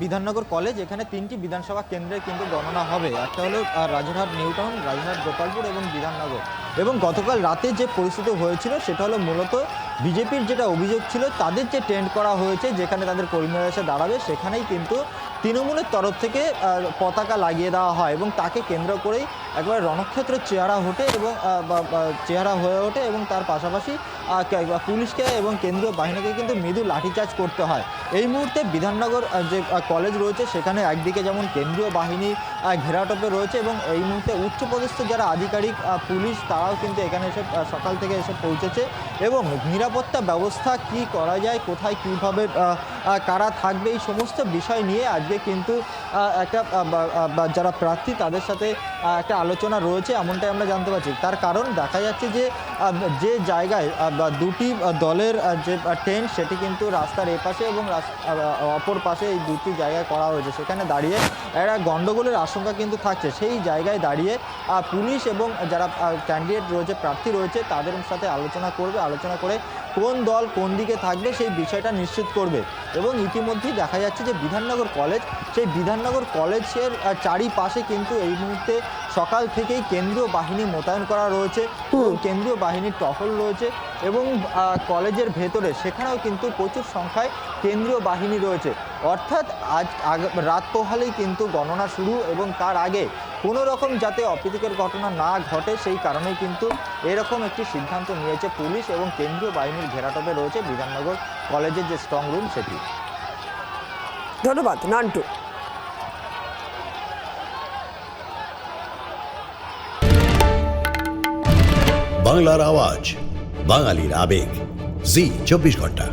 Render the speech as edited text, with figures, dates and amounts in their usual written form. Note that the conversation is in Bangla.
বিধাননগর কলেজ। এখানে 3টি বিধানসভা কেন্দ্রে কিন্তু গণনা হবে। একটা হলো রাজারহাট নিউ টাউন, রাজারহাট গোপালপুর এবং বিধাননগর। এবং গতকাল রাতে যে পরিস্থিতি হয়েছিল সেটা হলো মূলত বিজেপির যেটা অভিযোগ ছিল, তাদের যে টেন্ট করা হয়েছে যেখানে তাদের কর্মীরা এসে দাঁড়াবে, সেখানেই কিন্তু তৃণমূলের তরফ থেকে পতাকা লাগিয়ে দেওয়া হয় এবং তাকে কেন্দ্র করেই একবার রণক্ষেত্রের চেহারা হয়ে ওঠে এবং তার পাশাপাশি পুলিশকে এবং কেন্দ্রীয় বাহিনীকে কিন্তু মৃদু লাঠিচার্জ করতে হয়। এই মুহূর্তে বিধাননগর যে কলেজ রয়েছে সেখানে একদিকে যেমন কেন্দ্রীয় বাহিনী ঘেরাটোপে রয়েছে এবং এই মুহূর্তে উচ্চপদস্থ যারা আধিকারিক পুলিশ তারাও কিন্তু এখানে এসে সকাল থেকে এসে পৌঁছেছে এবং নিরাপত্তা ব্যবস্থা কি করা যায়, কোথায় কীভাবে কারা থাকবে, এই সমস্ত বিষয় নিয়ে আজকে কিন্তু একটা যারা প্রার্থী তাদের সাথে একটা আলোচনা রয়েছে এমনটাই আমরা জানতে পারছি। তার কারণ দেখা যাচ্ছে যে জায়গায় দুটি দলের যে টেন্ট সেটি কিন্তু রাস্তার এপাশে এবং অপর পাশে এই দুটি জায়গায় করা হয়েছে, সেখানে দাঁড়িয়ে একটা গণ্ডগোলের আশঙ্কা কিন্তু থাকছে। সেই জায়গায় দাঁড়িয়ে পুলিশ এবং যারা ক্যান্ডিডেট রয়েছে, প্রার্থী রয়েছে, তাদের সাথে আলোচনা করে কোন দল কোন দিকে থাকবে সেই বিষয়টা নিশ্চিত করবে। এবং ইতিমধ্যেই দেখা যাচ্ছে যে বিধাননগর কলেজ, সেই বিধাননগর কলেজের চারিপাশে কিন্তু এই মুহূর্তে সকাল থেকেই কেন্দ্রীয় বাহিনী মোতায়েন করা রয়েছে, কেন্দ্রীয় বাহিনীর টহল রয়েছে এবং কলেজের ভেতরে সেখানেও কিন্তু প্রচুর সংখ্যায় কেন্দ্রীয় বাহিনী রয়েছে। অর্থাৎ রাত পোহালেই কিন্তু গণনা শুরু এবং তার আগে কোনো রকম যাতে অপ্রীতিকর ঘটনা না ঘটে সেই কারণেই কিন্তু এরকম একটি সিদ্ধান্ত নিয়েছে পুলিশ এবং কেন্দ্রীয় বাহিনীর ঘেরাটোপে রয়েছে বিধাননগর কলেজের যে স্ট্রং রুম সেটি। ধন্যবাদ নান্টু। বাংলার আওয়াজ, বাঙালির আবেগ, জি 24 ঘন্টা।